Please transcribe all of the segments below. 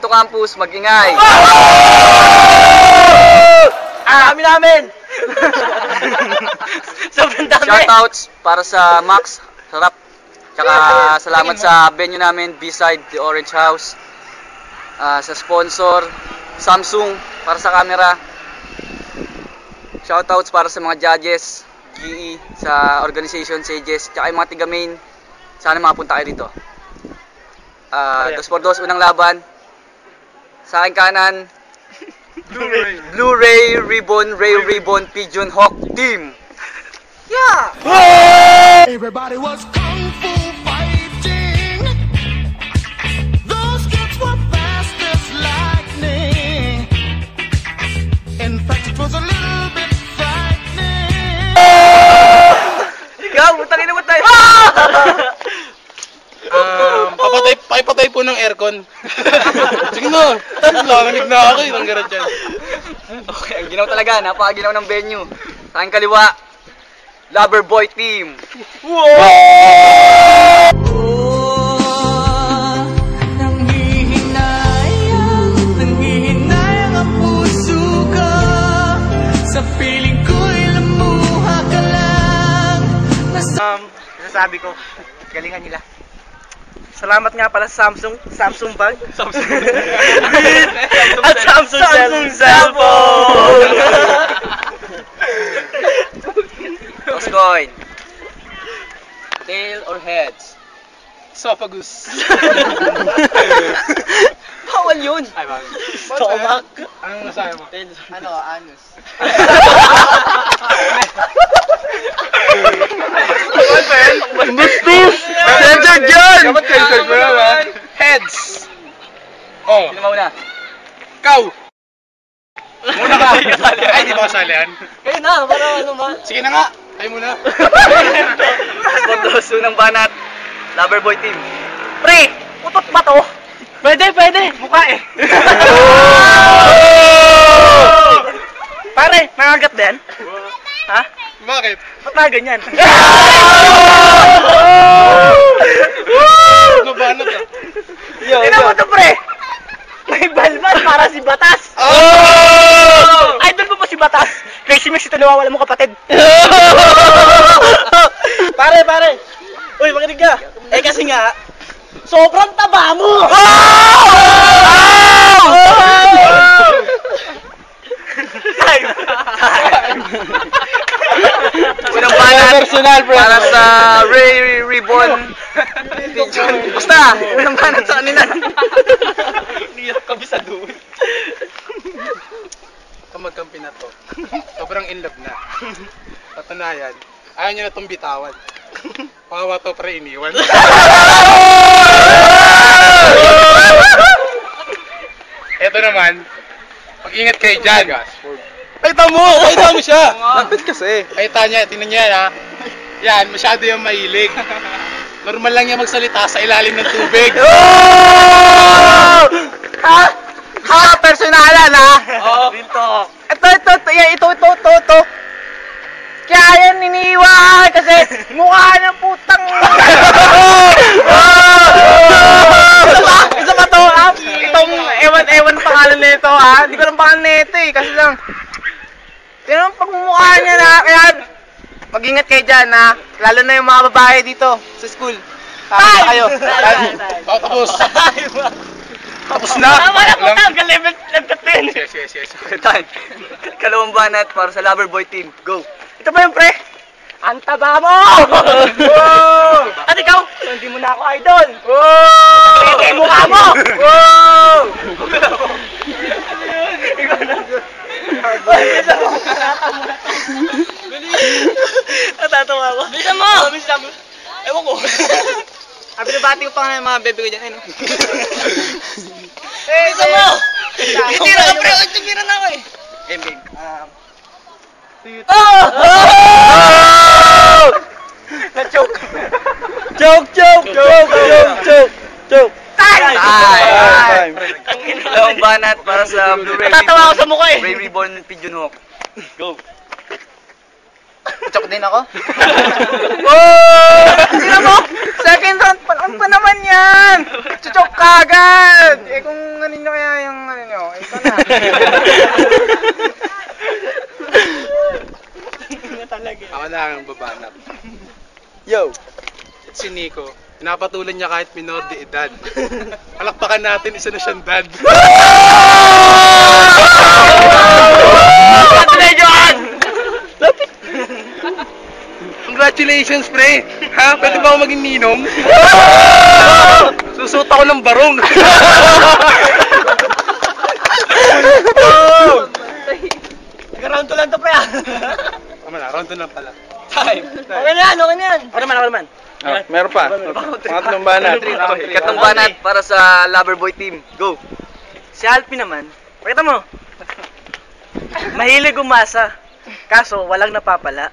to campus, mag-ingay. Kami namin! Sobrang dami! Shoutouts para sa Max, sarap. Tsaka salamat sa venue namin, B-Side, The Orange House. Sa sponsor, Samsung, para sa camera. Shoutouts para sa mga judges, GE, sa organization, SAGES, tsaka yung mga tiga-main. Sana makapunta kayo dito. 2x2, unang laban. Sa aking kanan, Blu-ray Ribbon, Ray Ribbon, Pigeon Hawk Team. Yeah! Everybody was kung fu fighting. Those kids were fast as lightning. In fact, it was a little bit frightening. Ikaw, butangin mo tayo! Pakipatay po ng aircon. Sige na, lamig na ako, ilang garat dyan. Okay, ang ginaw talaga, napakaginaw ng venue. Sa aking kaliwa, Loverboy Team. Nanghihinayang ang puso ko. Sa piling ko'y lamuha ka lang. Sasabi ko, galingan nila. Salamat nga pala sa Samsung bag. At Samsung cellphone. Toss coin. Tail or heads? Esophagus. Bawal yun. Ay, bawal. Stomach. Anong nasabi mo? Anus. Bastos! Censored dyan! Dapat censored mo yan, ha? Heads. Oh. Sino mauna? Ikaw. Muna ka. Ay, di ba kasalihan? Kayo na, para ano ba? Sige na nga. Ay muna. Toss unang banat, Loverboy Team. Pre, utot ba to? Pwede. Mukha eh. Pare, nangagat din? Ha? Bakit? Ba't na ganyan? Nabanat ah. Tignan mo to, pre! May balbal para si Batas! Idol mo pa si Batas! Crazy Mix, ito nawawala mo kapatid! Pare! Uy, makinig ka! Eh kasi nga, sobrang taba mo! Unang banat, Personal, bro. para sa Ray Ribbon. Basta, unang banat sa kanila. Niyap kami sa doon. Kamagkampi na to. Sobrang in love na. Patunayan, ayaw niya na itong bitawan. Pawawa to pre, iniwan. Ito naman, mag-ingat kayo dyan. Pakita mo siya. Bakit kasi? Pakita niya, tingnan niya ha. Yan, masyado yung mahilig. Normal lang niya magsalita sa ilalim ng tubig. Ha? Personalan ha? Oo. Real talk. Ito. Kaya yan niniwan kasi mukha ng putang. Isa pa to ha? Itong ewan pangalan nito ha? Hindi ko lang pangalan nito eh. Kasi lang, yan ang pagmumukha niya na. Kaya mag-ingat kayo dyan ha? Lalo na yung mga babae dito sa school. Tama na kayo. Tapos. Tapos na. Tama na po tanggal level 10. Yes. Time. Kalawang banat para sa Loverboy Team. Go! Ito ba yung pre? Ang taba mo! At ikaw, hindi mo na ako idol! Pwede yung mukha mo! Natatawa ko. Bisa mo! Ewan ko. Binabati ko pa nga yung mga bebe ko dyan. Ano? Bisa mo! Hindi na ka pre! Tumira na ako eh! Game. Na-choke! Joke! Time! Kalawang banat para sa Blu-ray Natatawa ako sa mukha eh! Ray Ribbon, Pigeon Hawk. Go! Chok din ako. Oh! Tingnan mo! Second round pa lang pa naman yan! Chuchok ka agad! Eh kung ano nyo kaya yung ano nyo, ito na. Ako na ang babanat. Yo! Si Nico, pinapatulan niya kahit minor de edad. Palakpakan natin, isa na siyang dad. Congratulations, pre! Ha? Pwede ba ako maging ninong? Susot ako ng barong. Nag-round 2 lang to, pre. Tama na, round 2 lang pala. Okay na yan, okay na yan. Ako naman. Meron pa. Pangatlong banat. Ikatlong banat para sa Loverboy team. Go! Si Alpi naman, pakita mo. Mahilig umasa, kaso walang napapala.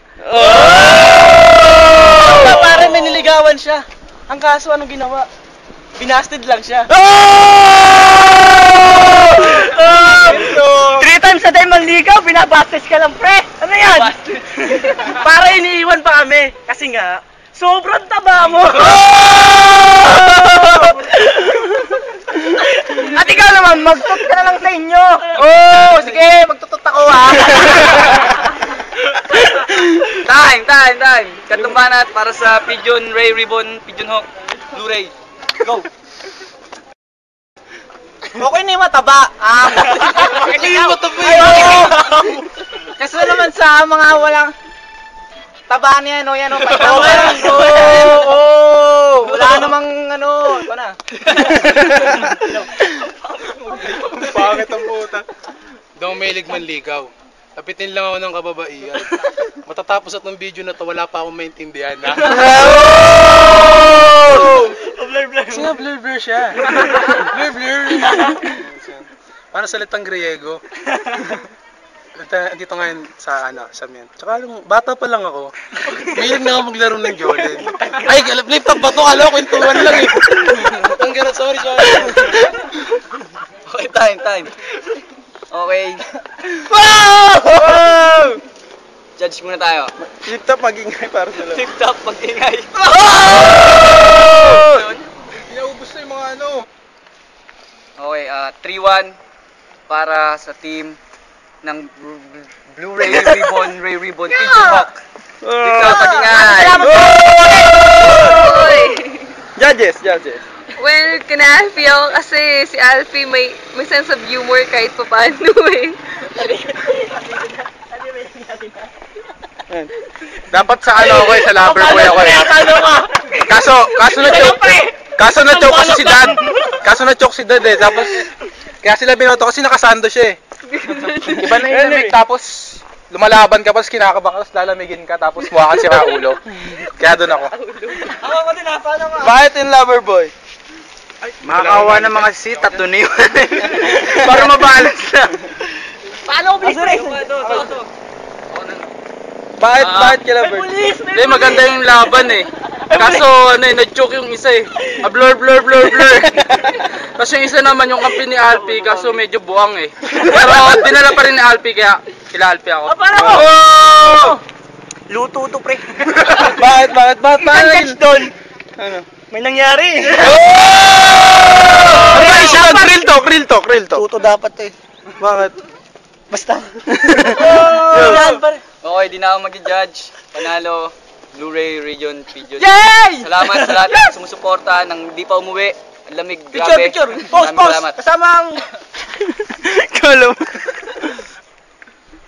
Parang may niligawan siya. Ang kaso anong ginawa? Binasted lang siya. 3 times a day manligaw, binabasted ka lang, pre. Ano yan? Para iniiwan pa kami. Kasi nga, sobrang taba mo. At ikaw naman, magtut ka na lang sa inyo. Sige, magtutut ako ha. Time! Ikatlong banat para sa Pigeon Ray Ribbon, Pigeon Hawk, Blu-ray. Go! Okay na yung mataba. Ito yung mataba. Kasi naman sa mga walang taba niya, yan o. Wala namang ano. Ito na. Bakit ang puta? Daw mahilig manligaw. Tapitin lang ako ng kababaihan. Matatapos at ng video na to, wala pa akong maintindihan, ha? Kasi nga blur siya. Blur. Para salitang Griego. Dito ngayon sa Mian. Tsaka bata pa lang ako. Mahilig na ako maglaro ng Jordan. Ay, lift up ba ito? Kala ko kwentuhan lang eh. Ang gano'n, sorry. Okay, time. Okay. Wow! Judge muna tayo. Lift up magingay para sa loob. Lift up, mag-ingay. Inaubos na yung mga ano. Okay, 3-1 para sa team ng Blu-ray Ribbon, Ray Ribbon, Pigeon Hawk. Lift up, mag-ingay. Judges. Well, kina-Alfie ako kasi si Alfie may sense of humor kahit pa paano eh. Dapat sa ako sa Loverboy ako eh. Kaso na-choke kasi si Dad. Si Dad eh. Tapos, kaya sila binoto kasi nakasando siya eh. Iba na yung lamig, tapos lumalaban ka, tapos kinakaba ka, tapos lalamigin ka, tapos mukha ka sira ulo. Kaya doon ako. Ako din ha, paano ka? Bakit yung Loverboy? Makakawa ng mga si tatlo na yun. Para mabalance na. Paano ko bilis? Bakit kila May Bird? pulis! Hindi, maganda yung laban eh. Kaso, na-choke yung isa eh. Blur. Tapos yung isa naman, yung kampi ni Alpi, kaso medyo buwang eh. Pero dinala pa rin ni Alpi, kaya kila Alpi ako. Paano ko? Luto to, pre. Bakit? Isang catch doon. Ano? May nangyari. Krill to. Luto dapat eh. Bakit? Basta. Okay, di na ako mag-judge. Panalo, Blu-ray, Region, Pigeon. Yay! Salamat sa lahat ng sumusuporta, nang di pa umuwi. Ang lamig, grabe. Picture. Post. Salamat. Kasama ang... Kolom.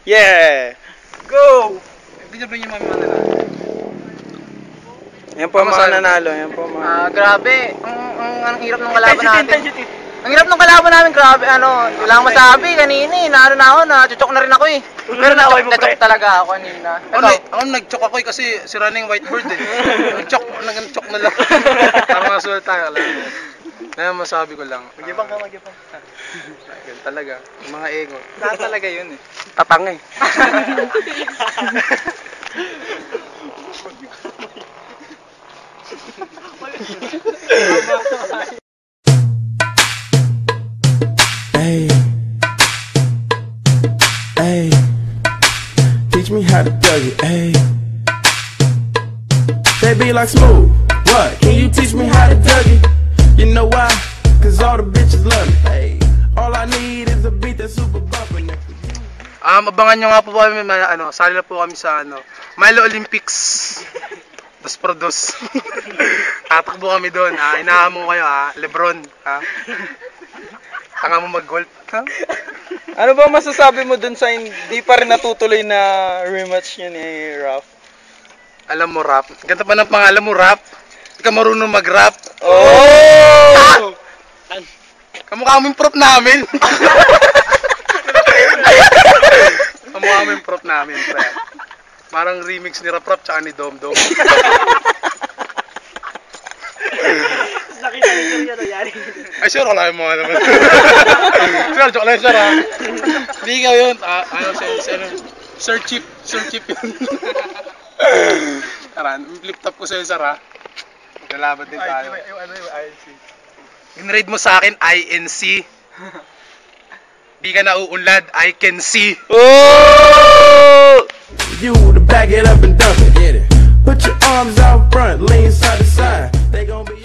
Yeah. Go! Hindi niyo ba yung mga nanalo? Yan po ang mga nanalo. Grabe. Ang hirap ng kalaban natin. Ang hirap ng kalaban namin, grabe, wala akong masabi kanina eh, nachuchok na rin ako eh. Pero nachok talaga ako kanina. Ako nag-chok ako eh, kasi sira na yung whiteboard eh. Nag-chok na lang. Para masulat tayo lang. Kaya masabi ko lang. Magyabang ka. Yan talaga, yung mga ego. Talaga yun eh. Tatang eh. Hey, teach me how to play it, hey. They be like, Smooth, what? Can you teach me how to tug it? You know why? Cause all the bitches love me. Hey, all I need is a beat that's super bumpin'. Abangan nyo nga po kami, sali na po kami sa Milo Olympics 2x2. Tatakbo kami doon, inahamon kayo Lebron, tanga mo mag-golf. Ano ba masasabi mo dun sa hindi pa rin natutuloy na rematch niya ni Raph? Alam mo rap, ganda pa ng pangalan mo rap. Hindi ka marunong mag-rap. Oh! Kamukha mo yung prop namin. Kamukha mo yung prop namin, pre. Parang remix ni Rap Rap tsaka ni Dom Dom. Ay, sure, wala yung mga naman. Sure, joke lang, sir, Hindi ikaw yun. Sir Chip yun. Tara, flip top ko sa'yo, sir, Nalaban din tayo. Yung INC? In-raid mo sa akin, INC. Di ka nauunlad, I can see. Oh! You to back it up and dump it. Put your arms out front, lean side to side. They gon' be